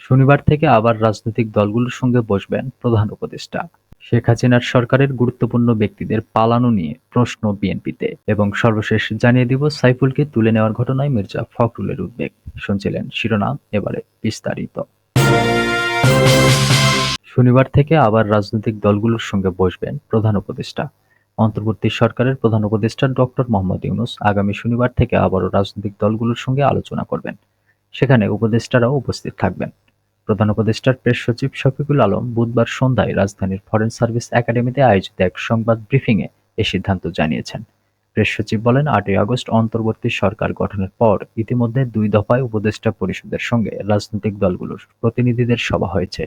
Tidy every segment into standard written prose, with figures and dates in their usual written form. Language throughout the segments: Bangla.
শনিবার থেকে আবার রাজনৈতিক দলগুলোর সঙ্গে বসবেন প্রধান উপদেষ্টা। শেখ হাসিনার সরকারের গুরুত্বপূর্ণ ব্যক্তিদের পালানো নিয়ে প্রশ্ন বিএনপিতে। এবং সর্বশেষ জানিয়ে দিব, সাইফুলকে তুলে নেওয়ার ঘটনায় মির্জা ফখরুলের উদ্বেগ। শুনছিলেন শিরোনাম, এবারে বিস্তারিত। শনিবার থেকে আবার রাজনৈতিক দলগুলোর সঙ্গে বসবেন প্রধান উপদেষ্টা। অন্তর্বর্তী সরকারের প্রধান উপদেষ্টা ডক্টর মোহাম্মদ ইউনূস আগামী শনিবার থেকে আবারও রাজনৈতিক দলগুলোর সঙ্গে আলোচনা করবেন। সেখানে উপদেষ্টারাও উপস্থিত থাকবেন। প্রধান উপদেষ্টার প্রেস সচিব শফিকুল আলম বুধবার সন্ধ্যায় রাজধানীর ফরেন সার্ভিস একাডেমিতে আয়োজিত এক সংবাদ ব্রিফিংয়ে এ সিদ্ধান্ত জানিয়েছেন। প্রেস সচিব বলেন, ৮ই আগস্ট অন্তর্বর্তী সরকার গঠনের পর ইতিমধ্যে ২ দফায় উপদেষ্টা পরিষদের সঙ্গে রাজনৈতিক দলগুলোর প্রতিনিধিদের সভা হয়েছে।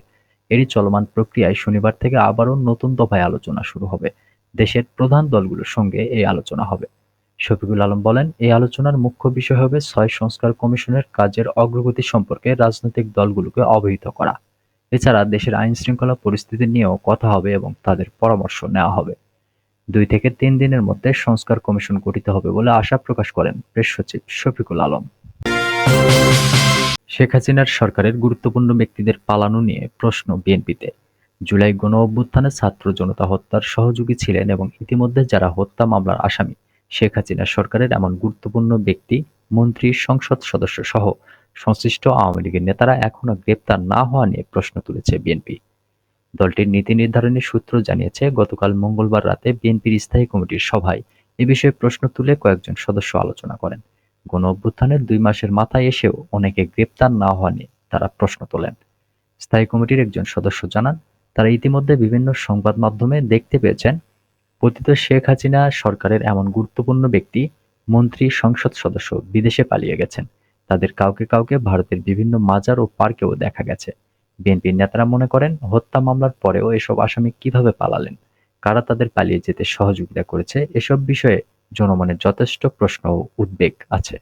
এরই চলমান প্রক্রিয়ায় শনিবার থেকে আবারও নতুন দফায় আলোচনা শুরু হবে। দেশের প্রধান দলগুলোর সঙ্গে এই আলোচনা হবে। শফিকুল আলম বলেন, এই আলোচনার মুখ্য বিষয় হবে ৬ সংস্কার কমিশনের কাজের অগ্রগতি সম্পর্কে রাজনৈতিক দলগুলোকে অবহিত করা। এছাড়া দেশের আইনশৃঙ্খলা পরিস্থিতি নিয়েও কথা হবে এবং তাদের পরামর্শ নেওয়া হবে। ২ থেকে ৩ দিনের মধ্যে সংস্কার কমিশন গঠিত হবে বলে আশা প্রকাশ করেন প্রেস সচিব শফিকুল আলম। শেখ হাসিনার সরকারের গুরুত্বপূর্ণ ব্যক্তিদের পালানো নিয়ে প্রশ্ন বিএনপিতে। জুলাই গণঅভ্যুত্থানে ছাত্র জনতা হত্যার সহযোগী ছিলেন এবং ইতিমধ্যে যারা হত্যা মামলার আসামি, শেখ হাসিনা সরকারের এমন গুরুত্বপূর্ণ ব্যক্তি, মন্ত্রী, সংসদ সদস্য সহ সংশ্লিষ্ট আওয়ামী লীগের নেতারা এখনো গ্রেপ্তার না হওয়া নিয়ে প্রশ্ন তুলেছে বিএনপি। দলটির নীতি নির্ধারণী সূত্র জানিয়েছে, গতকাল মঙ্গলবার রাতে বিএনপির স্থায়ী কমিটির সভায় এ বিষয়ে প্রশ্ন তুলে কয়েকজন সদস্য আলোচনা করেন। গণঅভ্যুত্থানের ২ মাসের মাথায় এসেও অনেকে গ্রেপ্তার না হওয়া নিয়ে তারা প্রশ্ন তোলেন। স্থায়ী কমিটির একজন সদস্য জানান, তারা ইতিমধ্যে বিভিন্ন সংবাদ মাধ্যমে দেখতে পেয়েছেন পতিত শেখ হাসিনা সরকারের এমন গুরুত্বপূর্ণ ব্যক্তি, মন্ত্রী, সংসদ সদস্য বিদেশে পালিয়ে গেছেন। তাদের কাউকে কাউকে ভারতের বিভিন্ন মাজার ও পার্কেও দেখা গেছে। বিএনপির নেতারা মনে করেন, হত্যা মামলার পরেও এসব আসামি কিভাবে পালালেন, কারা তাদের পালিয়ে যেতে সহযোগিতা করেছে, এসব বিষয়ে জনমনে যথেষ্ট প্রশ্ন ও উদ্বেগ আছে।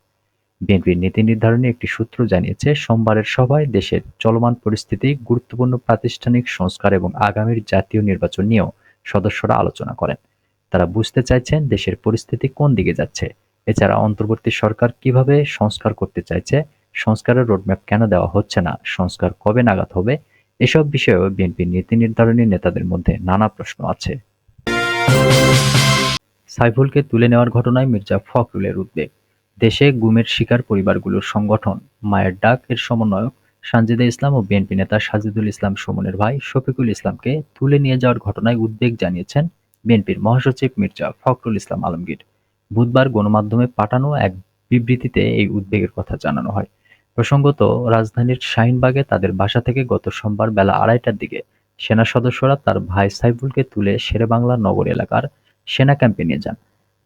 বিএনপির নীতি নির্ধারণী একটি সূত্র জানিয়েছে, সোমবারের সভায় দেশের চলমান পরিস্থিতি, গুরুত্বপূর্ণ প্রাতিষ্ঠানিক সংস্কার এবং আগামীর জাতীয় নির্বাচন নিয়েও সদস্যরা আলোচনা করেন। তারা বুঝতে চাইছেন দেশের পরিস্থিতি কোন দিকে যাচ্ছে। এছাড়া অন্তর্বর্তী সরকার কিভাবে সংস্কার করতে চাইছে, সংস্কারের রোডম্যাপ কেন দেওয়া হচ্ছে না, সংস্কার কবে নাগাদ হবে, এসব বিষয়েও বিএনপির নীতি নির্ধারণী নেতাদের মধ্যে নানা প্রশ্ন আছে। সাইফুলকে তুলে নেওয়ার ঘটনায় মির্জা ফখরুলের উদ্বেগ। দেশে গুমের শিকার পরিবারগুলোর সংগঠন মায়ের ডাক এর সমন্বয়ক সানজিদা ইসলাম ও বিএনপি নেতা সাজিদুল ইসলাম সুমনের ভাই শফিকুল ইসলামকে তুলে নিয়ে যাওয়ার ঘটনায় উদ্বেগ জানিয়েছেন বিএনপির মহাসচিব মির্জা ফখরুল ইসলাম আলমগীর। বুধবার গণমাধ্যমে পাঠানো এক বিবৃতিতে এই উদ্বেগের কথা জানানো হয়। প্রসঙ্গত, রাজধানীর শাহিনবাগে তাদের বাসা থেকে গত সোমবার বেলা ২:৩০টার দিকে সেনা সদস্যরা তার ভাই সাইফুলকে তুলে শেরেবাংলা নগর এলাকার সেনা ক্যাম্পে নিয়ে যান।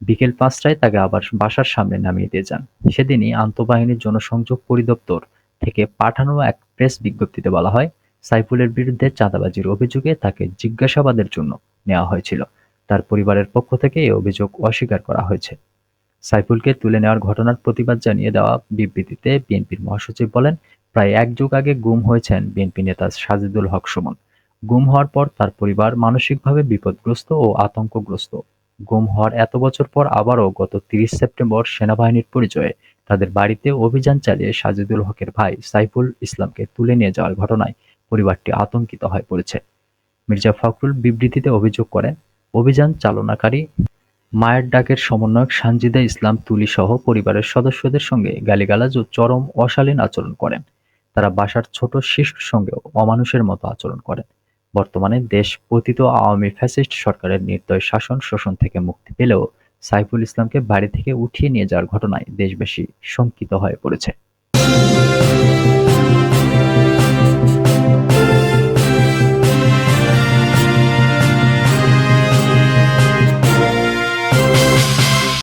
বিকেল ৫টায় তাকে আবার বাসার সামনে নামিয়ে দিয়ে যান। সেদিনই আন্তঃবাহিনীর জনসংযোগ পরিদপ্তর থেকে পাঠানো এক প্রেস বিজ্ঞপ্তিতে বলা হয়, সাইফুলের বিরুদ্ধে চাঁদাবাজির অভিযোগে তাকে জিজ্ঞাসাবাদের জন্য নেওয়া হয়েছিল। তার পরিবারের পক্ষ থেকে এ অভিযোগ অস্বীকার করা হয়েছে। সাইফুলকে তুলে নেওয়ার ঘটনার প্রতিবাদ জানিয়ে দেওয়া বিবৃতিতে বিএনপির মহাসচিব বলেন, প্রায় ১ যুগ আগে গুম হয়েছেন বিএনপি নেতা সাজিদুল হক সুমন। গুম হওয়ার পর তার পরিবার মানসিকভাবে বিপদগ্রস্ত ও আতঙ্কগ্রস্ত। গুম হওয়ার এত বছর পর আবারও গত ৩০ সেপ্টেম্বর সেনাবাহিনীর পরিচয়ে তাদের বাড়িতে অভিযান চালিয়ে সাজিদুল হকের ভাই সাইফুল ইসলামকে তুলে নিয়ে যাওয়ার ঘটনায় পরিবারটি আতঙ্কিত হয়ে পড়েছে। মির্জা ফখরুল বিবৃতিতে অভিযোগ করেন, অভিযান চালনাকারী মায়ের ডাকের সমন্বয়ক সানজিদা ইসলাম তুলি সহ পরিবারের সদস্যদের সঙ্গে গালিগালাজ ও চরম অশালীন আচরণ করেন। তারা বাসার ছোট শিশুর সঙ্গেও অমানুষের মতো আচরণ করেন। বর্তমানে দেশ পতিত আওয়ামী ফ্যাসিস্ট সরকারের নির্দয় শাসন শোষণ থেকে মুক্তি পেলেও সাইফুল ইসলামকে বাড়ি থেকে উঠিয়ে নিয়ে যাওয়ার ঘটনায় দেশবাসী শঙ্কিত হয়ে পড়েছে।